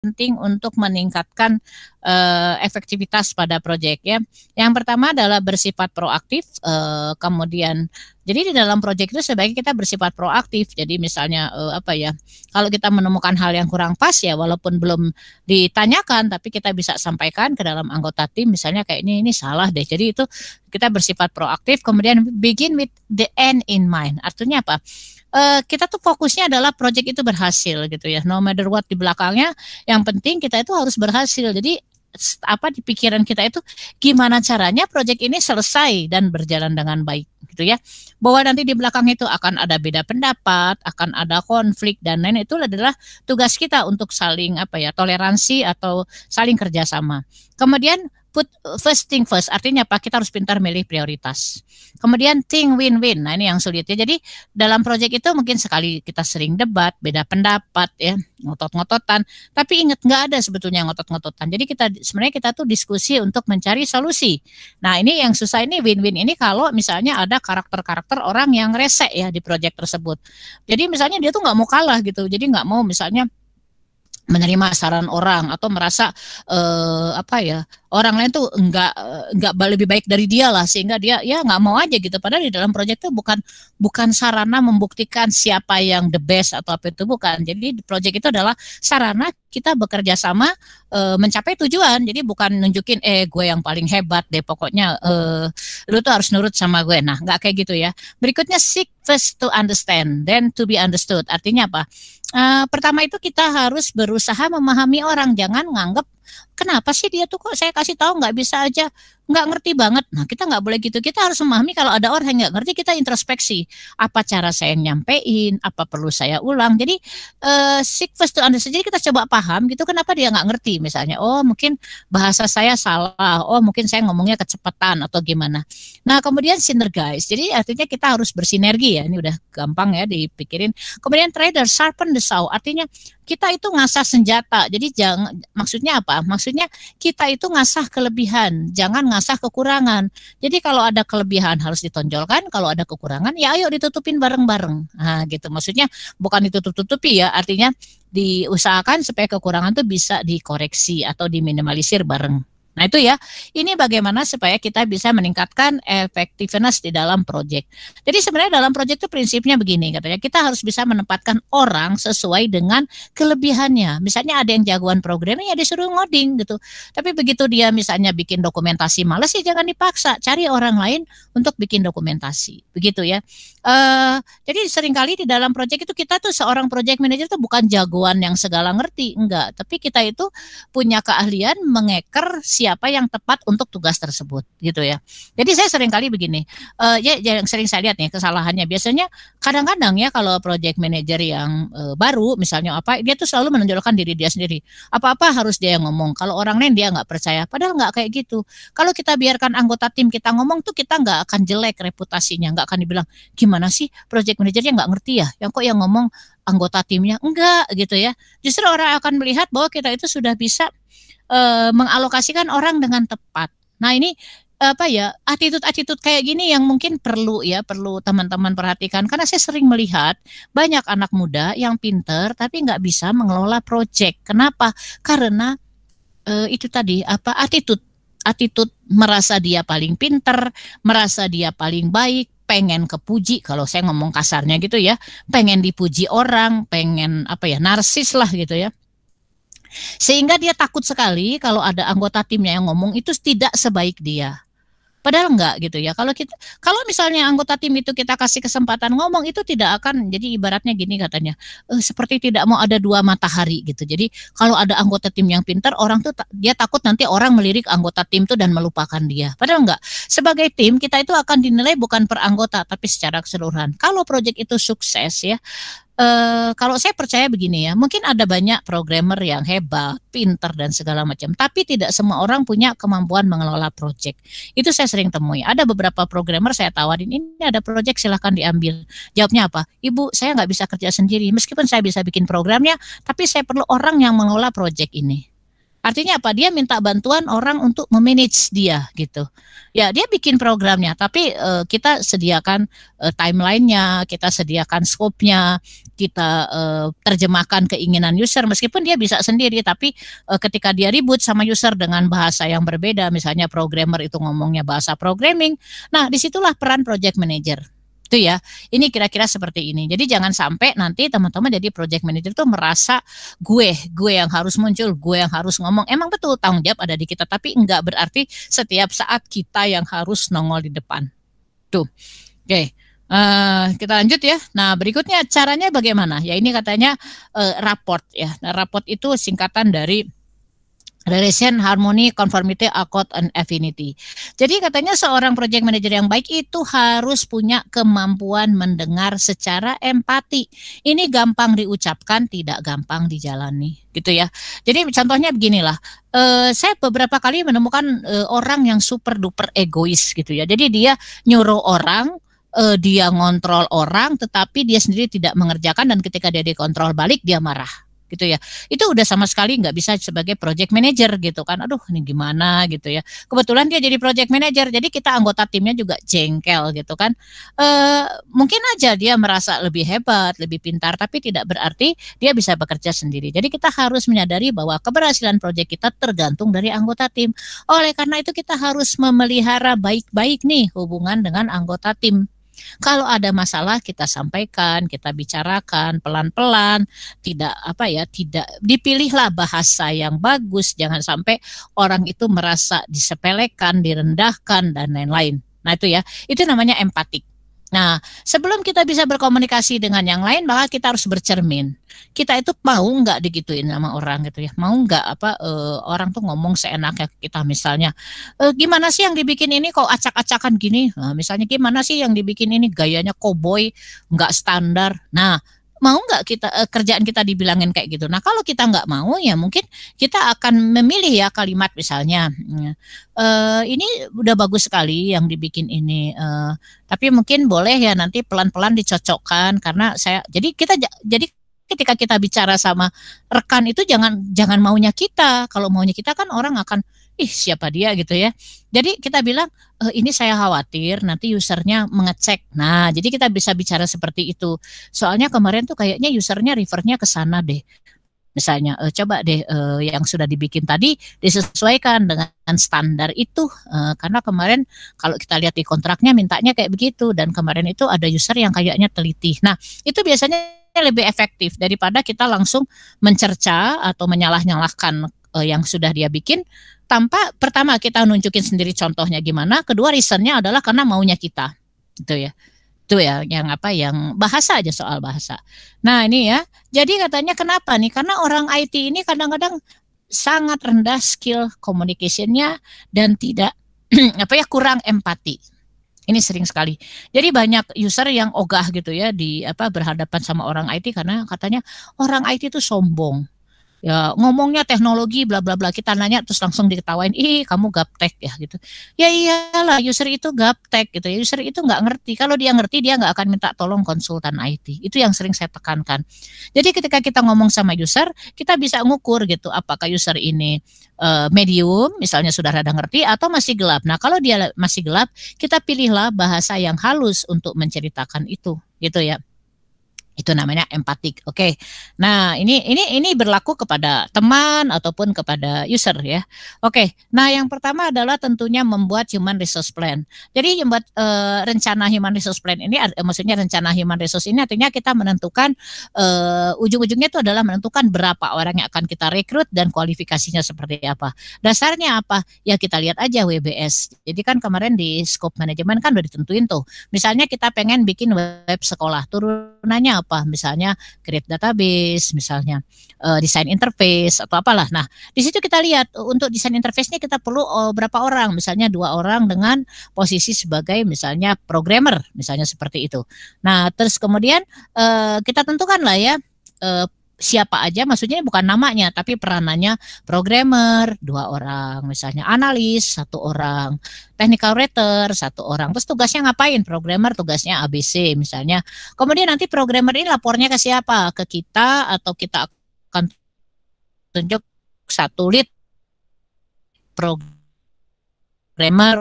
penting untuk meningkatkan efektivitas pada proyek ya. Yang pertama adalah bersifat proaktif, kemudian jadi di dalam proyek itu sebaiknya kita bersifat proaktif. Jadi misalnya kalau kita menemukan hal yang kurang pas ya, walaupun belum ditanyakan, tapi kita bisa sampaikan ke dalam anggota tim, misalnya kayak ini salah deh. Jadi itu kita bersifat proaktif, kemudian begin with the end in mind. Artinya apa? Kita tuh fokusnya adalah project itu berhasil gitu ya. No matter what di belakangnya, yang penting kita itu harus berhasil. Jadi di pikiran kita itu gimana caranya project ini selesai dan berjalan dengan baik gitu ya. Bahwa nanti di belakang itu akan ada beda pendapat, akan ada konflik dan lain, itu adalah tugas kita untuk saling toleransi atau saling kerjasama. Kemudian put first thing first, artinya apa? Kita harus pintar milih prioritas. Kemudian think win-win. Nah, ini yang sulit ya. Jadi dalam proyek itu mungkin sekali kita sering debat, beda pendapat ya, ngotot-ngototan. Tapi ingat, nggak ada sebetulnya ngotot-ngototan. Jadi sebenarnya kita tuh diskusi untuk mencari solusi. Nah, ini yang susah, ini win-win ini kalau misalnya ada karakter-karakter orang yang rese ya di proyek tersebut. Jadi misalnya dia tuh nggak mau kalah gitu. Jadi nggak mau misalnya menerima saran orang atau merasa orang lain tuh nggak lebih baik dari dia lah, sehingga dia ya nggak mau aja gitu. Padahal di dalam proyek itu bukan sarana membuktikan siapa yang the best atau apa itu, bukan. Jadi proyek itu adalah sarana kita bekerja sama mencapai tujuan. Jadi bukan nunjukin gue yang paling hebat deh, pokoknya lu tuh harus nurut sama gue. Nah, nggak kayak gitu ya. Berikutnya, seek first to understand, then to be understood. Artinya apa? Pertama itu kita harus berusaha memahami orang, jangan nganggep kenapa sih dia tuh kok saya kasih tahu nggak bisa aja, nggak ngerti banget. Nah, kita nggak boleh gitu. Kita harus memahami kalau ada orang yang nggak ngerti, kita introspeksi. Apa cara saya nyampein, apa perlu saya ulang. Jadi seek first to understand. Jadi kita coba paham gitu kenapa dia nggak ngerti. Misalnya, oh mungkin bahasa saya salah, oh mungkin saya ngomongnya kecepatan atau gimana. Nah, kemudian synergize. Jadi artinya kita harus bersinergi ya. Ini udah gampang ya dipikirin. Kemudian trader, sharpen the saw. Artinya kita itu ngasah senjata. Jadi maksudnya apa? Maksudnya kita itu ngasah kelebihan, jangan ngasah kekurangan. Jadi kalau ada kelebihan harus ditonjolkan, kalau ada kekurangan ya ayo ditutupin bareng-bareng. Nah, gitu. Maksudnya bukan ditutup-tutupi ya, artinya diusahakan supaya kekurangan itu bisa dikoreksi atau diminimalisir bareng. Nah, itu ya, ini bagaimana supaya kita bisa meningkatkan effectiveness di dalam proyek. Jadi sebenarnya dalam proyek itu prinsipnya begini, katanya kita harus bisa menempatkan orang sesuai dengan kelebihannya. Misalnya ada yang jagoan programming ya disuruh ngoding gitu. Tapi begitu dia misalnya bikin dokumentasi malas ya jangan dipaksa, cari orang lain untuk bikin dokumentasi. Begitu ya. Jadi seringkali di dalam proyek itu kita tuh seorang project manager tuh bukan jagoan yang segala ngerti, enggak. Tapi kita itu punya keahlian mengeker siapa yang tepat untuk tugas tersebut gitu ya. Jadi saya seringkali begini, yang sering saya lihat nih kesalahannya biasanya kadang-kadang ya kalau project manager yang baru misalnya dia tuh selalu menonjolkan diri dia sendiri. Apa-apa harus dia yang ngomong. Kalau orang lain dia nggak percaya. Padahal nggak kayak gitu. Kalau kita biarkan anggota tim kita ngomong tuh kita nggak akan jelek reputasinya, nggak akan dibilang gimana sih project manajernya nggak ngerti ya, yang kok yang ngomong anggota timnya enggak gitu ya. Justru orang akan melihat bahwa kita itu sudah bisa mengalokasikan orang dengan tepat. Nah, ini attitude kayak gini yang mungkin perlu teman-teman perhatikan, karena saya sering melihat banyak anak muda yang pinter tapi nggak bisa mengelola project. Kenapa? Karena itu tadi attitude merasa dia paling pinter, merasa dia paling baik, pengen kepuji, kalau saya ngomong kasarnya gitu ya, pengen dipuji orang, pengen narsis lah gitu ya. Sehingga dia takut sekali kalau ada anggota timnya yang ngomong itu tidak sebaik dia. Padahal enggak gitu ya. Kalau misalnya anggota tim itu kita kasih kesempatan ngomong, itu tidak akan, jadi ibaratnya gini katanya, seperti tidak mau ada dua matahari gitu. Jadi kalau ada anggota tim yang pintar, orang tuh dia takut nanti orang melirik anggota tim tuh dan melupakan dia. Padahal enggak. Sebagai tim kita itu akan dinilai bukan per anggota tapi secara keseluruhan. Kalau proyek itu sukses ya, kalau saya percaya begini ya, mungkin ada banyak programmer yang hebat, pinter dan segala macam, tapi tidak semua orang punya kemampuan mengelola proyek. Itu saya sering temui. Ada beberapa programmer saya tawarin, ini ada proyek silahkan diambil. Jawabnya apa? Ibu, saya nggak bisa kerja sendiri. Meskipun saya bisa bikin programnya, tapi saya perlu orang yang mengelola proyek ini. Artinya apa? Dia minta bantuan orang untuk memanage dia gitu. Ya, dia bikin programnya, tapi kita sediakan timelinenya, kita sediakan scope-nya, kita terjemahkan keinginan user meskipun dia bisa sendiri, tapi ketika dia ribut sama user dengan bahasa yang berbeda, misalnya programmer itu ngomongnya bahasa programming, nah disitulah peran project manager. Itu ya, ini kira-kira seperti ini. Jadi jangan sampai nanti teman-teman jadi project manager tuh merasa gue yang harus muncul, gue yang harus ngomong. Emang betul tanggung jawab ada di kita, tapi enggak berarti setiap saat kita yang harus nongol di depan. Tuh, oke. Kita lanjut ya. Nah, berikutnya caranya bagaimana? Ya ini katanya raport ya. Nah, raport itu singkatan dari Relation, Harmony, Conformity, Accord, and Affinity. Jadi katanya seorang project manager yang baik itu harus punya kemampuan mendengar secara empati. Ini gampang diucapkan, tidak gampang dijalani, gitu ya. Jadi contohnya beginilah, saya beberapa kali menemukan orang yang super duper egois, gitu ya. Jadi dia nyuruh orang, dia ngontrol orang, tetapi dia sendiri tidak mengerjakan dan ketika dia dikontrol balik dia marah gitu ya. Itu udah sama sekali nggak bisa sebagai project manager gitu kan. Aduh, ini gimana gitu ya. Kebetulan dia jadi project manager, jadi kita anggota timnya juga jengkel gitu kan. Mungkin aja dia merasa lebih hebat, lebih pintar, tapi tidak berarti dia bisa bekerja sendiri. Jadi kita harus menyadari bahwa keberhasilan project kita tergantung dari anggota tim. Oleh karena itu kita harus memelihara baik-baik nih hubungan dengan anggota tim. Kalau ada masalah kita sampaikan, kita bicarakan pelan-pelan, tidak apa ya, tidak dipilihlah bahasa yang bagus, jangan sampai orang itu merasa disepelekan, direndahkan dan lain-lain. Nah, itu ya. Itu namanya empatik. Nah, sebelum kita bisa berkomunikasi dengan yang lain, maka kita harus bercermin. Kita itu mau nggak digituin sama orang gitu ya? Mau nggak orang tuh ngomong seenaknya ke kita misalnya, gimana sih yang dibikin ini kok acak-acakan gini? Nah, misalnya gimana sih yang dibikin ini gayanya koboi, nggak standar. Nah, mau nggak kita kerjaan kita dibilangin kayak gitu? Nah, kalau kita nggak mau ya mungkin kita akan memilih ya kalimat misalnya, ini udah bagus sekali yang dibikin ini. Tapi mungkin boleh ya nanti pelan-pelan dicocokkan karena saya jadi ketika kita bicara sama rekan itu jangan maunya kita. Kalau maunya kita kan orang akan ih siapa dia gitu ya. Jadi kita bilang ini saya khawatir nanti usernya mengecek. Nah, jadi kita bisa bicara seperti itu. Soalnya kemarin tuh kayaknya usernya refernya ke sana deh. Misalnya, coba deh yang sudah dibikin tadi disesuaikan dengan standar itu, karena kemarin kalau kita lihat di kontraknya mintanya kayak begitu dan kemarin itu ada user yang kayaknya teliti. Nah, itu biasanya lebih efektif daripada kita langsung mencerca atau menyalah-nyalahkan yang sudah dia bikin tanpa pertama kita nunjukin sendiri contohnya gimana, kedua reasonnya adalah karena maunya kita, gitu ya. Itu ya yang apa yang bahasa aja soal bahasa. Nah, ini ya. Jadi katanya kenapa nih? Karena orang IT ini kadang-kadang sangat rendah skill communication-nya dan tidak apa ya kurang empati. Ini sering sekali. Jadi banyak user yang ogah gitu ya di apa berhadapan sama orang IT karena katanya orang IT itu sombong. Ya ngomongnya teknologi bla bla bla kita nanya terus langsung diketawain ih kamu gaptek ya gitu ya iyalah user itu gaptek gitu ya user itu nggak ngerti kalau dia ngerti dia nggak akan minta tolong konsultan IT itu yang sering saya tekankan jadi ketika kita ngomong sama user kita bisa ngukur gitu apakah user ini medium misalnya sudah rada ngerti atau masih gelap nah kalau dia masih gelap kita pilihlah bahasa yang halus untuk menceritakan itu gitu ya. Itu namanya empatik. Oke. Nah, ini berlaku kepada teman ataupun kepada user ya. Oke. Nah, yang pertama adalah tentunya membuat human resource plan. Jadi membuat rencana human resource plan ini maksudnya rencana human resource ini artinya kita menentukan ujung-ujungnya itu adalah menentukan berapa orang yang akan kita rekrut dan kualifikasinya seperti apa. Dasarnya apa? Ya kita lihat aja WBS. Jadi kan kemarin di scope manajemen kan udah ditentuin tuh. Misalnya kita pengen bikin web sekolah, turunannya apa? Misalnya create database, misalnya desain interface atau apalah. Nah, di situ kita lihat untuk desain interface-nya kita perlu berapa orang, misalnya 2 orang dengan posisi sebagai misalnya programmer, misalnya seperti itu. Nah, terus kemudian kita tentukan lah ya siapa aja, maksudnya bukan namanya, tapi peranannya programmer 2 orang, misalnya analis 1 orang, technical writer 1 orang. Terus tugasnya ngapain? Programmer tugasnya ABC misalnya. Kemudian nanti programmer ini lapornya ke siapa? Ke kita atau kita akan tunjuk 1 lead programmer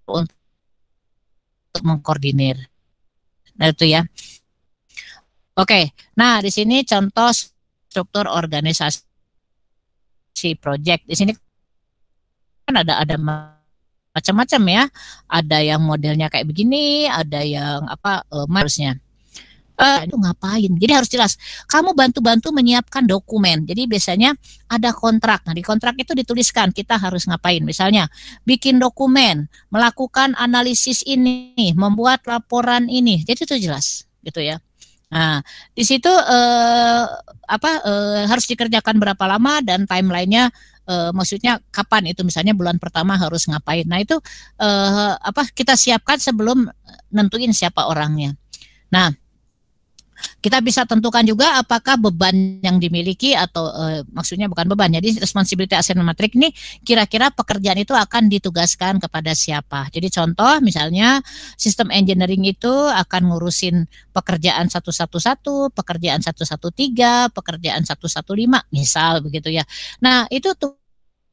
untuk mengkoordinir. Nah itu ya. Oke, nah di sini contoh struktur organisasi project. Di sini kan ada macam-macam ya. Ada yang modelnya kayak begini, ada yang apa harusnya. Itu ngapain? Jadi harus jelas. Kamu bantu-bantu menyiapkan dokumen. Jadi biasanya ada kontrak. Nah, di kontrak itu dituliskan kita harus ngapain. Misalnya, bikin dokumen, melakukan analisis ini, membuat laporan ini. Jadi itu jelas, gitu ya. Nah, di situ harus dikerjakan berapa lama dan timelinenya. Maksudnya kapan itu, misalnya bulan pertama harus ngapain. Nah, itu kita siapkan sebelum nentuin siapa orangnya. Nah, kita bisa tentukan juga apakah beban yang dimiliki atau maksudnya bukan beban, jadi responsibility assignment matrix ini kira-kira pekerjaan itu akan ditugaskan kepada siapa. Jadi contoh misalnya sistem engineering itu akan ngurusin pekerjaan 111, pekerjaan 113, pekerjaan 115, misal begitu ya. Nah, itu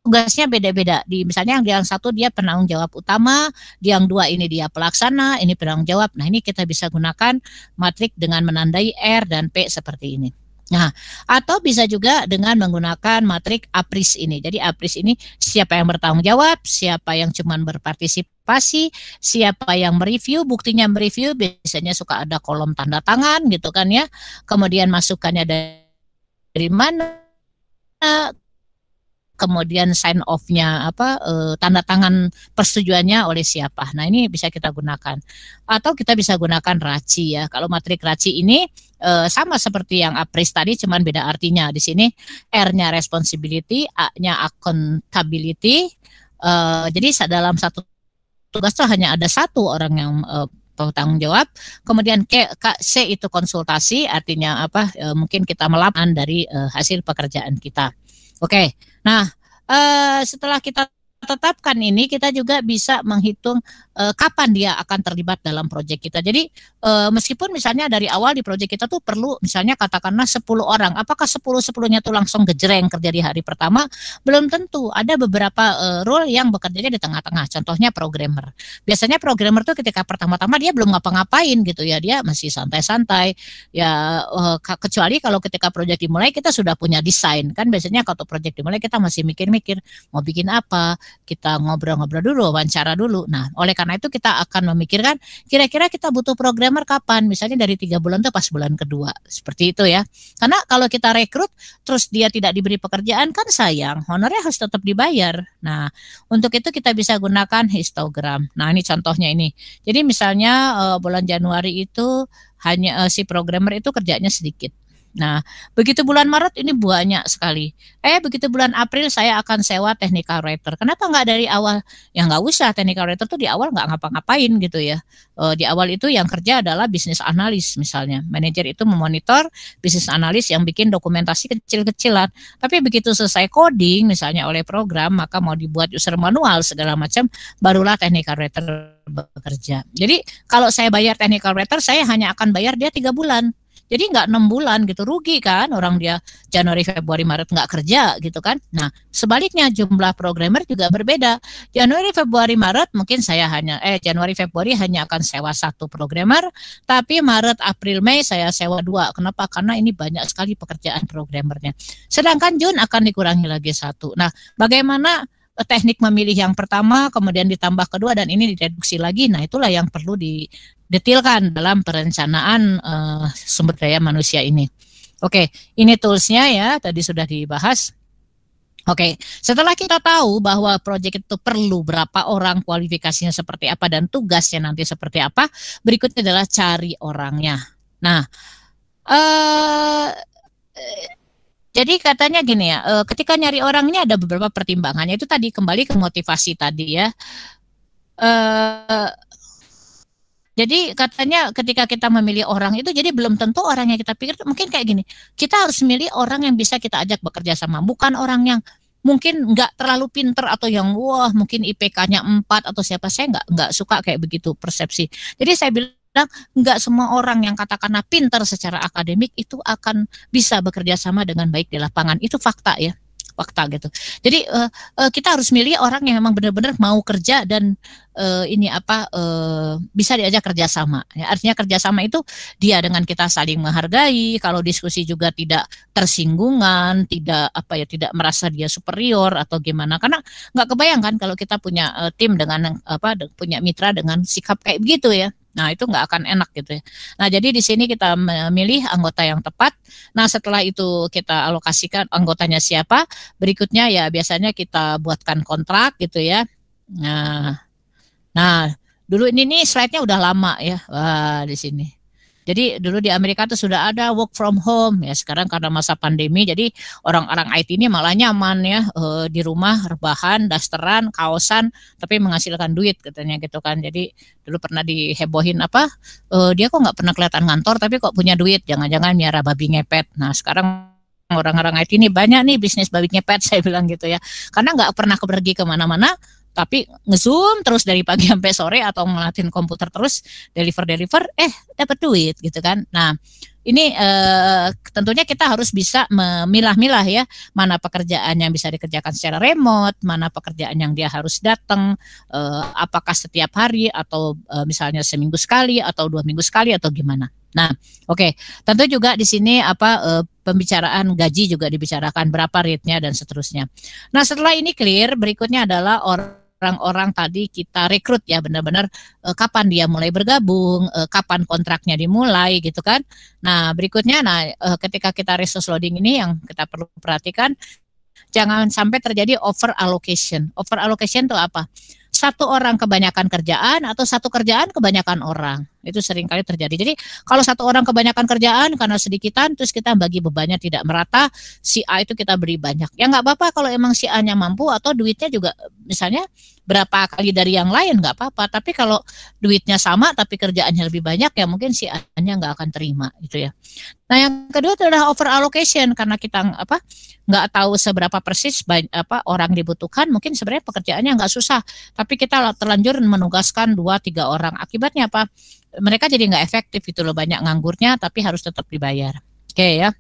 tugasnya beda-beda. Misalnya yang satu dia penanggung jawab utama, yang dua ini dia pelaksana, ini penanggung jawab. Nah, ini kita bisa gunakan matrik dengan menandai R dan P seperti ini. Nah, atau bisa juga dengan menggunakan matrik APRIS ini. Jadi APRIS ini siapa yang bertanggung jawab, siapa yang cuman berpartisipasi, siapa yang mereview, buktinya mereview biasanya suka ada kolom tanda tangan gitu kan ya. Kemudian masukannya dari mana, kemudian sign off-nya tanda tangan persetujuannya oleh siapa. Nah, ini bisa kita gunakan. Atau kita bisa gunakan RACI ya. Kalau matrik RACI ini sama seperti yang APRIS tadi, cuman beda artinya. Di sini R-nya responsibility, A-nya accountability. Jadi dalam satu tugas itu hanya ada satu orang yang bertanggung jawab. Kemudian C itu konsultasi, artinya mungkin kita melaporkan dari hasil pekerjaan kita. Oke, nah setelah kita tetapkan ini, kita juga bisa menghitung kapan dia akan terlibat dalam proyek kita. Jadi meskipun misalnya dari awal di proyek kita tuh perlu misalnya katakanlah 10 orang, apakah 10-10-nya tuh langsung gejreng kerja di hari pertama? Belum tentu. Ada beberapa role yang bekerjanya di tengah-tengah. Contohnya programmer. Biasanya programmer tuh ketika pertama-tama dia belum ngapa-ngapain gitu ya, dia masih santai-santai. Ya kecuali kalau ketika proyek dimulai kita sudah punya desain. Kan biasanya kalau proyek dimulai kita masih mikir-mikir mau bikin apa, kita ngobrol-ngobrol dulu, wawancara dulu. Nah, oleh karena itu kita akan memikirkan kira-kira kita butuh programmer kapan, misalnya dari 3 bulan itu pas bulan kedua, seperti itu ya. Karena kalau kita rekrut terus dia tidak diberi pekerjaan kan sayang, honornya harus tetap dibayar. Nah, untuk itu kita bisa gunakan histogram. Nah, ini contohnya ini. Jadi misalnya bulan Januari itu hanya si programmer itu kerjanya sedikit. Nah, begitu bulan Maret ini banyak sekali. Begitu bulan April saya akan sewa technical writer. Kenapa nggak dari awal? Ya nggak usah, technical writer tuh di awal nggak ngapa-ngapain gitu ya. Di awal itu yang kerja adalah bisnis analis misalnya. Manajer itu memonitor, bisnis analis yang bikin dokumentasi kecil-kecilan. Tapi begitu selesai coding misalnya oleh program, maka mau dibuat user manual segala macam, barulah technical writer bekerja. Jadi kalau saya bayar technical writer, saya hanya akan bayar dia 3 bulan. Jadi nggak 6 bulan gitu, rugi kan orang dia Januari, Februari, Maret nggak kerja gitu kan. Nah sebaliknya jumlah programmer juga berbeda. Januari, Februari, Maret mungkin saya Januari, Februari hanya akan sewa 1 programmer, tapi Maret, April, Mei saya sewa 2. Kenapa? Karena ini banyak sekali pekerjaan programmernya. Sedangkan Jun akan dikurangi lagi 1. Nah bagaimana teknik memilih yang pertama, kemudian ditambah kedua, dan ini direduksi lagi. Nah itulah yang perlu didetailkan dalam perencanaan sumber daya manusia ini. Oke, ini toolsnya ya, tadi sudah dibahas. Oke, setelah kita tahu bahwa proyek itu perlu berapa orang, kualifikasinya seperti apa, dan tugasnya nanti seperti apa, berikutnya adalah cari orangnya. Nah, jadi katanya gini ya, ketika nyari orangnya ada beberapa pertimbangannya. Itu tadi kembali ke motivasi tadi ya. Jadi katanya ketika kita memilih orang itu, jadi belum tentu orang yang kita pikir mungkin kayak gini. Kita harus milih orang yang bisa kita ajak bekerja sama, bukan orang yang mungkin nggak terlalu pinter atau yang wah mungkin IPK-nya 4 atau siapa. Saya nggak suka kayak begitu persepsi. Jadi saya bilang nggak semua orang yang katakanlah pinter secara akademik itu akan bisa bekerja sama dengan baik di lapangan. Itu fakta ya. fakta gitu. Jadi kita harus milih orang yang memang benar-benar mau kerja dan bisa diajak kerjasama. Ya, artinya kerjasama itu dia dengan kita saling menghargai. Kalau diskusi juga tidak tersinggungan, tidak merasa dia superior atau gimana. Karena nggak kebayangkan kalau kita punya tim dengan punya mitra dengan sikap kayak begitu ya. Nah, itu nggak akan enak gitu ya. Nah, jadi di sini kita memilih anggota yang tepat. Nah, setelah itu kita alokasikan anggotanya siapa. Berikutnya ya biasanya kita buatkan kontrak gitu ya. Nah, dulu ini nih slide-nya udah lama ya. Wah, di sini. Jadi dulu di Amerika tuh sudah ada work from home ya. Sekarang karena masa pandemi, jadi orang-orang IT ini malah nyaman ya di rumah rebahan, dasteran, kaosan, tapi menghasilkan duit katanya gitu kan. Jadi dulu pernah dihebohin dia kok nggak pernah kelihatan ngantor, tapi kok punya duit. Jangan-jangan miara babi ngepet. Nah sekarang orang-orang IT ini banyak nih bisnis babi ngepet saya bilang gitu ya. Karena nggak pernah pergi kemana-mana, tapi nge-zoom terus dari pagi sampai sore atau ngelatin komputer terus deliver dapat duit gitu kan. Nah ini tentunya kita harus bisa memilah-milah ya mana pekerjaan yang bisa dikerjakan secara remote, mana pekerjaan yang dia harus datang, apakah setiap hari atau misalnya seminggu sekali atau 2 minggu sekali atau gimana. Nah, oke. Tentu juga di sini pembicaraan gaji juga dibicarakan, berapa rate-nya dan seterusnya. Nah, setelah ini clear, berikutnya adalah orang-orang tadi kita rekrut ya benar-benar kapan dia mulai bergabung, kapan kontraknya dimulai gitu kan. Nah, berikutnya ketika kita resource loading ini yang kita perlu perhatikan, jangan sampai terjadi over allocation. Over allocation itu apa? Satu orang kebanyakan kerjaan atau satu kerjaan kebanyakan orang. Itu sering kali terjadi. Jadi kalau satu orang kebanyakan kerjaan karena sedikitan, terus kita bagi bebannya tidak merata, si A itu kita beri banyak. Ya nggak apa-apa kalau emang si A-nya mampu atau duitnya juga misalnya berapa kali dari yang lain nggak apa-apa. Tapi kalau duitnya sama tapi kerjaannya lebih banyak ya mungkin si A-nya nggak akan terima gitu ya. Nah yang kedua adalah over allocation karena kita nggak tahu seberapa persis orang dibutuhkan. Mungkin sebenarnya pekerjaannya nggak susah, tapi kita terlanjur menugaskan 2-3 orang. Akibatnya apa? Mereka jadi nggak efektif gitu loh, banyak nganggurnya tapi harus tetap dibayar. Oke ya.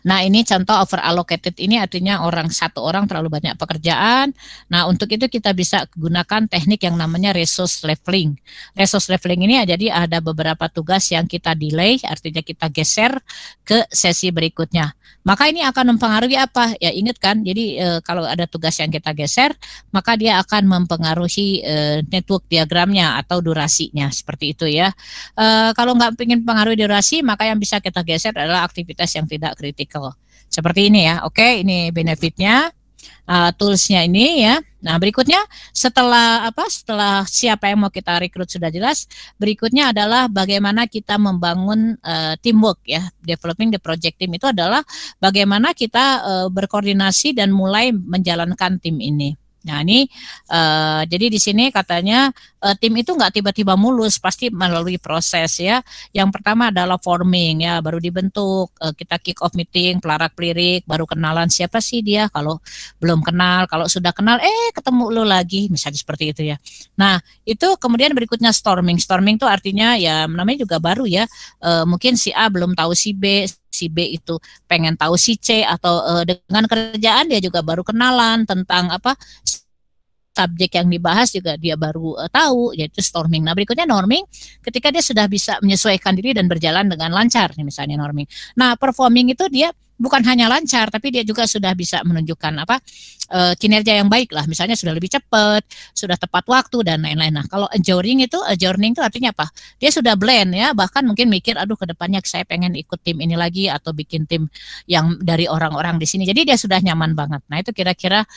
Nah ini contoh over allocated ini artinya satu orang terlalu banyak pekerjaan. Nah untuk itu kita bisa gunakan teknik yang namanya resource leveling. Resource leveling ini jadi ada beberapa tugas yang kita delay, artinya kita geser ke sesi berikutnya. Maka ini akan mempengaruhi apa? Ya ingat kan, jadi kalau ada tugas yang kita geser, maka dia akan mempengaruhi network diagramnya atau durasinya, seperti itu ya. Kalau nggak ingin pengaruhi durasi, maka yang bisa kita geser adalah aktivitas yang tidak kritikal. Seperti ini ya, oke, ini benefitnya. Toolsnya ini ya. Nah berikutnya setelah siapa yang mau kita rekrut sudah jelas, berikutnya adalah bagaimana kita membangun teamwork ya. Developing the project team itu adalah bagaimana kita berkoordinasi dan mulai menjalankan tim ini. Nah ini jadi di sini katanya tim itu nggak tiba-tiba mulus, pasti melalui proses ya. Yang pertama adalah forming ya, baru dibentuk, kita kick off meeting, pelarak-pelirik, baru kenalan siapa sih dia. Kalau belum kenal, kalau sudah kenal, ketemu lo lagi, misalnya seperti itu ya. Nah itu kemudian berikutnya storming. Storming itu artinya ya namanya juga baru ya. Mungkin si A belum tahu si B itu pengen tahu si C atau dengan kerjaan dia juga baru kenalan tentang subjek yang dibahas juga dia baru tahu, yaitu storming. Nah berikutnya norming, ketika dia sudah bisa menyesuaikan diri dan berjalan dengan lancar, misalnya norming. Nah performing itu dia bukan hanya lancar, tapi dia juga sudah bisa menunjukkan kinerja yang baik lah. Misalnya sudah lebih cepat, sudah tepat waktu dan lain-lain. Nah kalau adjourning itu artinya apa? Dia sudah blend ya, bahkan mungkin mikir, aduh kedepannya saya pengen ikut tim ini lagi atau bikin tim yang dari orang-orang di sini. Jadi dia sudah nyaman banget. Nah itu kira-kira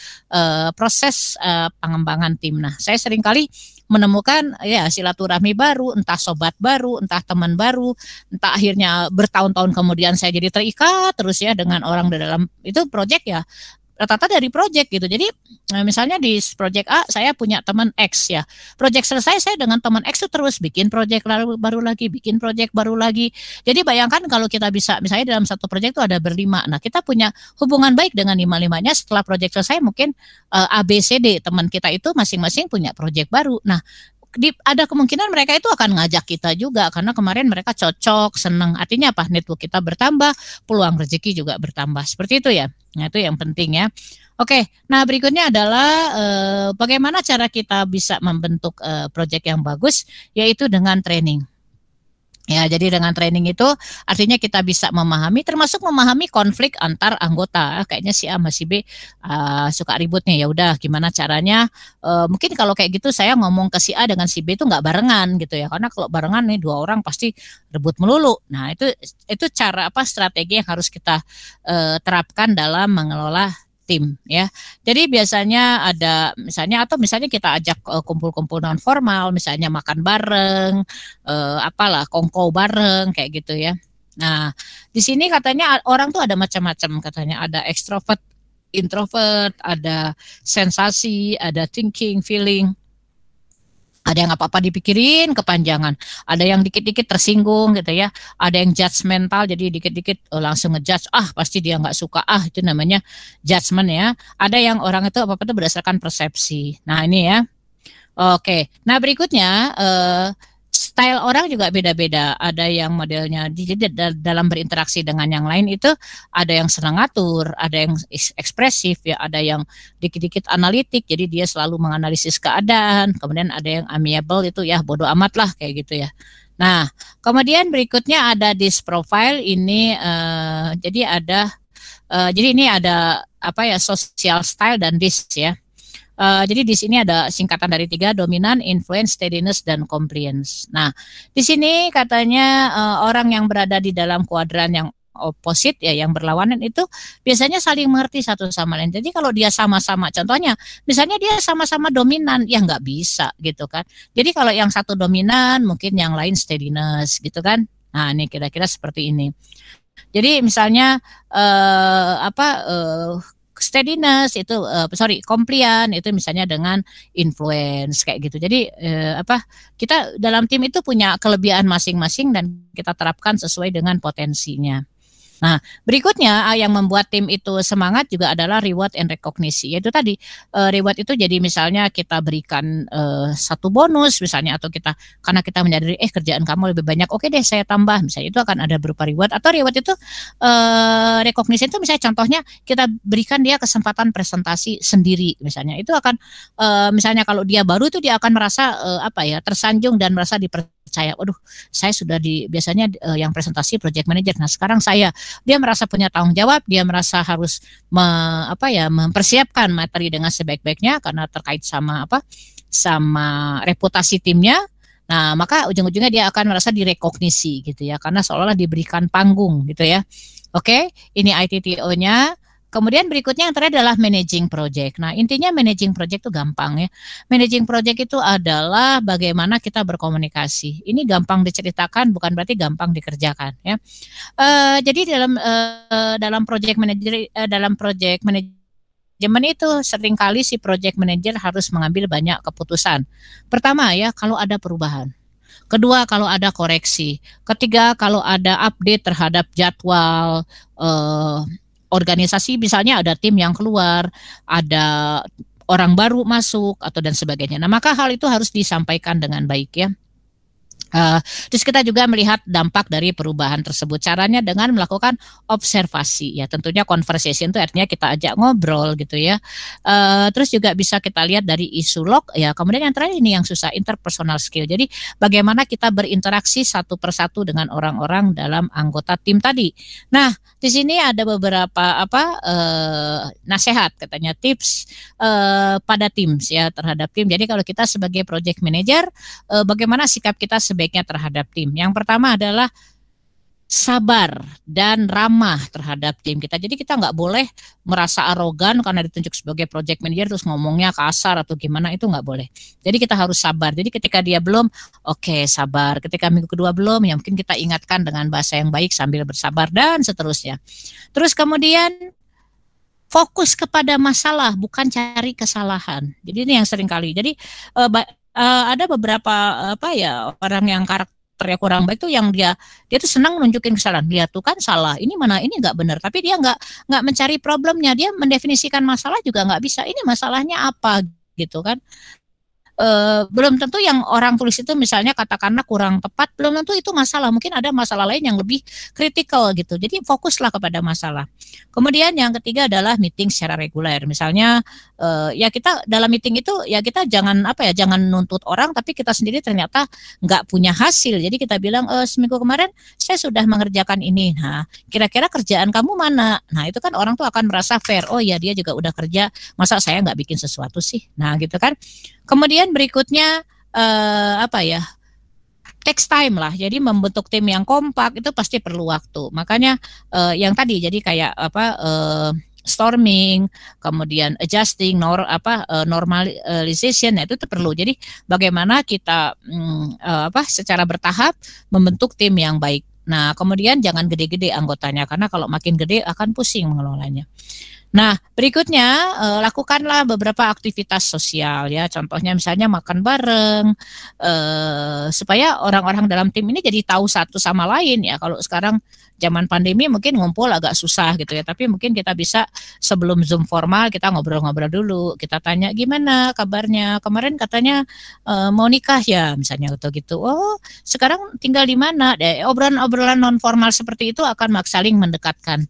proses pengembangan tim. Nah saya seringkali menemukan ya silaturahmi baru, entah sobat baru, entah teman baru, entah akhirnya bertahun-tahun kemudian saya jadi terikat terus ya dengan orang di dalam itu project ya. Rata-rata dari project gitu. Jadi misalnya di project A saya punya teman X ya. Project selesai saya dengan teman X itu terus bikin project baru lagi, bikin project baru lagi. Jadi bayangkan kalau kita bisa misalnya dalam satu project itu ada berlima. Nah, kita punya hubungan baik dengan lima-limanya, setelah project selesai mungkin A, B, C, D teman kita itu masing-masing punya project baru. Nah, ada kemungkinan mereka itu akan ngajak kita juga karena kemarin mereka cocok, senang. Artinya apa? Network kita bertambah, peluang rezeki juga bertambah. Seperti itu ya. Nah, itu yang penting ya. Oke, nah berikutnya adalah bagaimana cara kita bisa membentuk proyek yang bagus, yaitu dengan training. Ya, jadi dengan training itu artinya kita bisa memahami, termasuk memahami konflik antar anggota. Kayaknya si A sama si B suka ribut nih. Ya udah, gimana caranya? Mungkin kalau kayak gitu saya ngomong ke si A dengan si B itu nggak barengan gitu ya. Karena kalau barengan nih dua orang pasti rebut melulu. Nah itu cara apa strategi yang harus kita terapkan dalam mengelola tim ya. Jadi biasanya ada misalnya kita ajak kumpul-kumpul non formal, misalnya makan bareng, apalah kongko bareng kayak gitu ya. Nah, di sini katanya orang tuh ada macam-macam, katanya ada ekstrovert, introvert, ada sensasi, ada thinking, feeling. Ada yang apa-apa dipikirin kepanjangan, ada yang dikit-dikit tersinggung gitu ya, ada yang judgmental jadi dikit-dikit langsung ngejudge, pasti dia nggak suka, itu namanya judgment ya. Ada yang orang itu apa-apa itu berdasarkan persepsi. Nah ini ya, oke. Nah berikutnya style orang juga beda-beda. Ada yang modelnya dalam berinteraksi dengan yang lain itu ada yang senang ngatur, ada yang ekspresif ya, ada yang dikit-dikit analitik, jadi dia selalu menganalisis keadaan. Kemudian ada yang amiable, itu ya bodo amat lah kayak gitu ya. Nah, kemudian berikutnya ada this profile ini jadi ini ada apa ya, social style dan this ya. Jadi di sini ada singkatan dari 3, dominan, influence, steadiness, dan compliance. Nah, di sini katanya orang yang berada di dalam kuadran yang opposite ya, yang berlawanan itu biasanya saling mengerti satu sama lain. Jadi kalau dia sama-sama, contohnya misalnya dia sama-sama dominan, ya nggak bisa gitu kan. Jadi kalau yang satu dominan, mungkin yang lain steadiness gitu kan. Nah, ini kira-kira seperti ini. Jadi misalnya steadiness itu compliant itu misalnya dengan influence kayak gitu. Jadi kita dalam tim itu punya kelebihan masing-masing dan kita terapkan sesuai dengan potensinya. Nah, berikutnya yang membuat tim itu semangat juga adalah reward and recognition. Yaitu tadi reward itu jadi misalnya kita berikan satu bonus misalnya, atau karena kita menyadari kerjaan kamu lebih banyak, oke deh saya tambah, misalnya itu akan ada berupa reward. Atau reward itu recognition itu misalnya contohnya kita berikan dia kesempatan presentasi sendiri misalnya. Itu akan misalnya kalau dia baru itu dia akan merasa tersanjung dan merasa dipercaya. Waduh, saya sudah biasanya yang presentasi project manager. Nah, sekarang dia merasa punya tanggung jawab, dia merasa harus mempersiapkan materi dengan sebaik-baiknya karena terkait sama reputasi timnya. Nah, maka ujung-ujungnya dia akan merasa direkognisi gitu ya, karena seolah-olah diberikan panggung gitu ya. Oke, ini ITTO-nya. Kemudian berikutnya yang terakhir adalah managing project. Nah, intinya managing project itu gampang ya. Managing project itu adalah bagaimana kita berkomunikasi. Ini gampang diceritakan, bukan berarti gampang dikerjakan ya. Jadi dalam project manajemen itu seringkali si project manager harus mengambil banyak keputusan. Pertama ya, kalau ada perubahan. Kedua, kalau ada koreksi. Ketiga, kalau ada update terhadap jadwal organisasi, misalnya ada tim yang keluar, ada orang baru masuk atau dan sebagainya. Nah, maka hal itu harus disampaikan dengan baik ya. Terus kita juga melihat dampak dari perubahan tersebut. Caranya dengan melakukan observasi ya. Tentunya conversation itu artinya kita ajak ngobrol gitu ya. Terus juga bisa kita lihat dari isu log ya. Kemudian yang terakhir ini yang susah, interpersonal skill. Jadi bagaimana kita berinteraksi satu persatu dengan orang-orang dalam anggota tim tadi. Nah, di sini ada beberapa nasihat, katanya tips pada tim ya, terhadap tim. Jadi kalau kita sebagai project manager, bagaimana sikap kita sebaiknya terhadap tim. Yang pertama adalah sabar dan ramah terhadap tim kita. Jadi kita nggak boleh merasa arogan karena ditunjuk sebagai project manager terus ngomongnya kasar atau gimana, itu nggak boleh. Jadi kita harus sabar. Jadi ketika dia belum, oke, sabar. Ketika minggu kedua belum, ya mungkin kita ingatkan dengan bahasa yang baik sambil bersabar dan seterusnya. Terus kemudian fokus kepada masalah, bukan cari kesalahan. Jadi ini yang sering kali. Jadi ada beberapa orang yang karakternya kurang baik tuh, yang dia tuh senang nunjukin kesalahan. Dia tuh kan salah, ini mana, ini nggak benar. Tapi dia nggak mencari problemnya. Dia mendefinisikan masalah juga nggak bisa. Ini masalahnya apa gitu kan? belum tentu yang orang tulis itu misalnya katakanlah kurang tepat, belum tentu itu masalah. Mungkin ada masalah lain yang lebih kritikal gitu. Jadi fokuslah kepada masalah. Kemudian yang ketiga adalah meeting secara reguler. Misalnya ya kita dalam meeting itu ya kita jangan apa ya, jangan nuntut orang tapi kita sendiri ternyata nggak punya hasil. Jadi kita bilang seminggu kemarin saya sudah mengerjakan ini. Nah, kira-kira kerjaan kamu mana? Nah, itu kan orang tuh akan merasa fair. Oh ya, dia juga udah kerja, masa saya nggak bikin sesuatu sih? Nah, gitu kan. Kemudian berikutnya apa ya? Takes time lah. Jadi membentuk tim yang kompak itu pasti perlu waktu. Makanya yang tadi jadi kayak apa storming, kemudian adjusting, normalization, itu perlu. Jadi bagaimana kita secara bertahap membentuk tim yang baik. Nah, kemudian jangan gede-gede anggotanya karena kalau makin gede akan pusing mengelolanya. Nah, berikutnya lakukanlah beberapa aktivitas sosial ya. Contohnya misalnya makan bareng supaya orang-orang dalam tim ini jadi tahu satu sama lain ya. Kalau sekarang zaman pandemi mungkin ngumpul agak susah gitu ya. Tapi mungkin kita bisa sebelum Zoom formal kita ngobrol-ngobrol dulu. Kita tanya gimana kabarnya. Kemarin katanya mau nikah ya misalnya gitu-gitu. Oh, sekarang tinggal di mana? Obrolan-obrolan non formal seperti itu akan saling mendekatkan.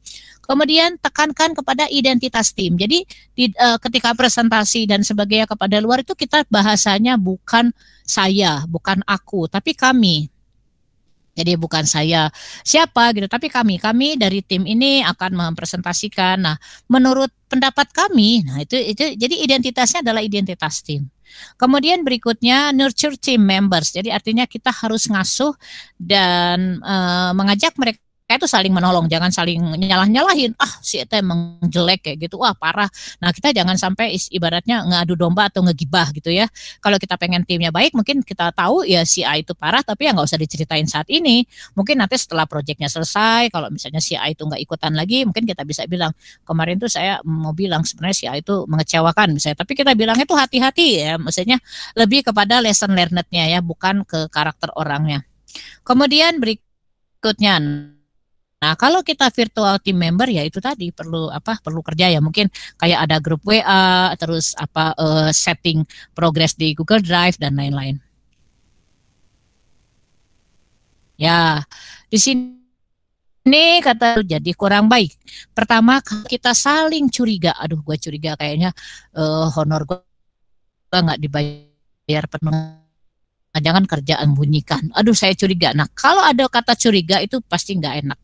Kemudian tekankan kepada identitas tim. Jadi ketika presentasi dan sebagainya kepada luar itu kita bahasanya bukan saya, bukan aku, tapi kami. Jadi bukan saya siapa gitu, tapi kami dari tim ini akan mempresentasikan. Nah, menurut pendapat kami, nah itu jadi identitasnya adalah identitas tim. Kemudian berikutnya nurture team members. Jadi artinya kita harus ngasuh dan mengajak mereka itu saling menolong, jangan saling nyalah-nyalahin. Ah, si itu emang jelek kayak gitu. Wah, parah. Nah, kita jangan sampai ibaratnya ngadu domba atau ngegibah gitu ya. Kalau kita pengen timnya baik, mungkin kita tahu ya si A itu parah, tapi ya nggak usah diceritain saat ini. Mungkin nanti setelah proyeknya selesai, kalau misalnya si A itu nggak ikutan lagi, mungkin kita bisa bilang, kemarin tuh saya mau bilang sebenarnya si A itu mengecewakan misalnya. Tapi kita bilangnya tuh hati-hati ya, maksudnya lebih kepada lesson learned-nya ya, bukan ke karakter orangnya. Kemudian berikutnya, nah, kalau kita virtual team member ya itu tadi perlu kerja ya, mungkin kayak ada grup WA, terus setting progress di Google Drive dan lain-lain. Ya, di sini kata jadi kurang baik. Pertama kita saling curiga. Aduh, gue curiga kayaknya honor gue nggak dibayar penuh. Jangan kerjaan bunyikan. Aduh, saya curiga. Nah, kalau ada kata curiga itu pasti nggak enak.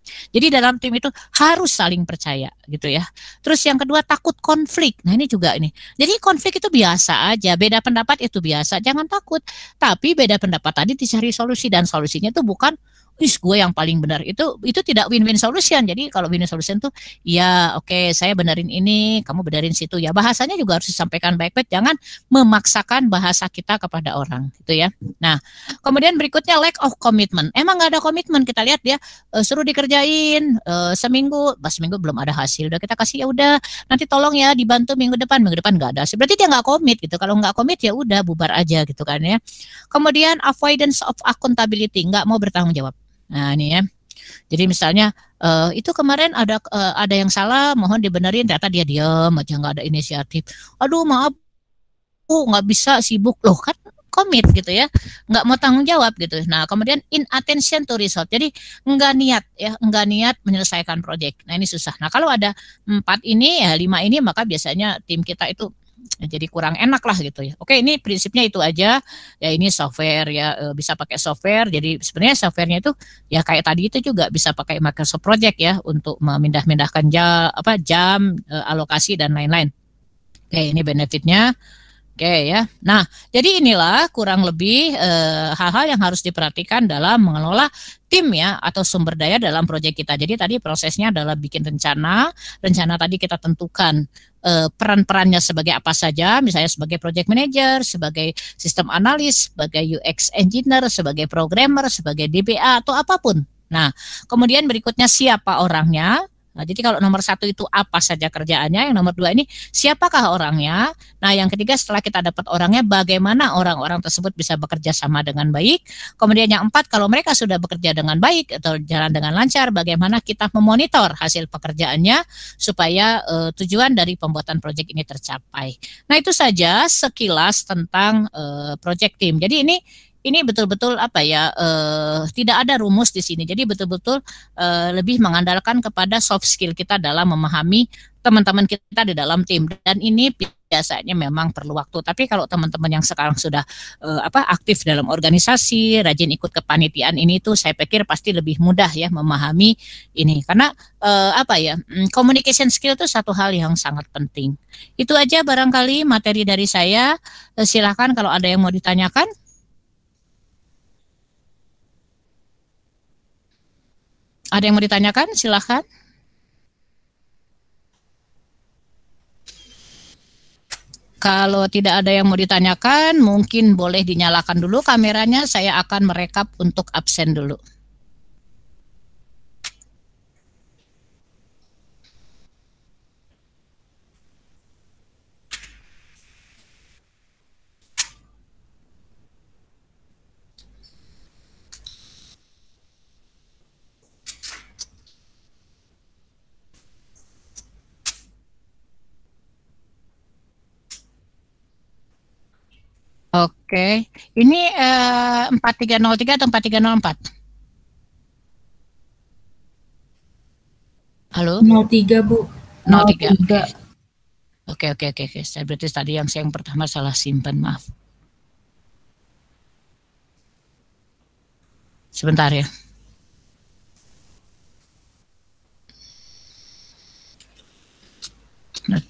Jadi dalam tim itu harus saling percaya gitu ya. Terus yang kedua takut konflik. Nah ini juga ini. Jadi konflik itu biasa aja. Beda pendapat itu biasa. Jangan takut. Tapi beda pendapat tadi dicari solusi dan solusinya itu bukan gue yang paling benar. Itu tidak win-win solution. Jadi kalau win-win solution tuh ya oke, saya benerin ini, kamu benerin situ ya. Bahasanya juga harus disampaikan baik-baik. Jangan memaksakan bahasa kita kepada orang gitu ya. Nah, kemudian berikutnya lack of commitment. Emang nggak ada komitmen. Kita lihat dia suruh dikerjain seminggu, pas seminggu belum ada hasil. Udah kita kasih ya udah nanti tolong ya dibantu minggu depan nggak ada hasil. Berarti dia nggak komit gitu. Kalau nggak komit ya udah bubar aja gitu kan ya. Kemudian avoidance of accountability, nggak mau bertanggung jawab. Nah ini ya. Jadi misalnya itu kemarin ada yang salah, mohon dibenerin, ternyata dia diam aja nggak ada inisiatif. Aduh maaf, nggak bisa sibuk loh kan komit gitu ya, nggak mau tanggung jawab gitu. Nah kemudian inattention to result, jadi nggak niat menyelesaikan proyek. Nah ini susah. Nah kalau ada 4 ini ya 5 ini maka biasanya tim kita itu jadi kurang enak lah gitu ya. Oke, ini prinsipnya itu aja. Ya ini software ya, bisa pakai software. Jadi sebenarnya softwarenya itu ya kayak tadi itu juga bisa pakai Microsoft Project ya untuk memindah-mindahkan jam, alokasi dan lain-lain. Oke, ini benefitnya. Oke ya. Nah, jadi inilah kurang lebih hal-hal yang harus diperhatikan dalam mengelola tim ya atau sumber daya dalam proyek kita. Jadi tadi prosesnya adalah bikin rencana tadi kita tentukan peran-perannya sebagai apa saja, misalnya sebagai project manager, sebagai sistem analis, sebagai UX engineer, sebagai programmer, sebagai DBA atau apapun. Nah, kemudian berikutnya siapa orangnya, Nah, jadi kalau nomor 1 itu apa saja kerjaannya, yang nomor 2 ini siapakah orangnya. Nah, yang ketiga setelah kita dapat orangnya, bagaimana orang-orang tersebut bisa bekerja sama dengan baik. Kemudian yang 4, kalau mereka sudah bekerja dengan baik atau jalan dengan lancar, bagaimana kita memonitor hasil pekerjaannya supaya tujuan dari pembuatan proyek ini tercapai. Nah, itu saja sekilas tentang project team. Jadi ini betul-betul apa ya, tidak ada rumus di sini. Jadi betul-betul lebih mengandalkan kepada soft skill kita dalam memahami teman-teman kita di dalam tim. Dan ini biasanya memang perlu waktu. Tapi kalau teman-teman yang sekarang sudah aktif dalam organisasi, rajin ikut kepanitiaan ini tuh, saya pikir pasti lebih mudah ya memahami ini. Karena communication skill itu satu hal yang sangat penting. Itu aja barangkali materi dari saya. Silakan kalau ada yang mau ditanyakan. Ada yang mau ditanyakan? Silahkan. Kalau tidak ada yang mau ditanyakan, mungkin boleh dinyalakan dulu kameranya. Saya akan merekap untuk absen dulu. Oke, ini 4303 atau 4304? Halo? 03, Bu. 03. Oke. Saya berarti tadi yang pertama salah simpan, maaf. Sebentar ya.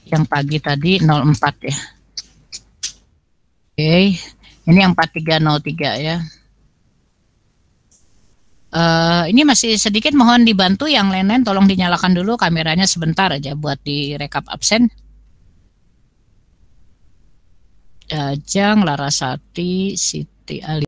Yang pagi tadi 04 ya. Oke, ini yang 4303 ya. Ini masih sedikit, mohon dibantu yang lain-lain, tolong dinyalakan dulu kameranya sebentar aja buat direkap absen. Jajang, Larasati, Siti Ali.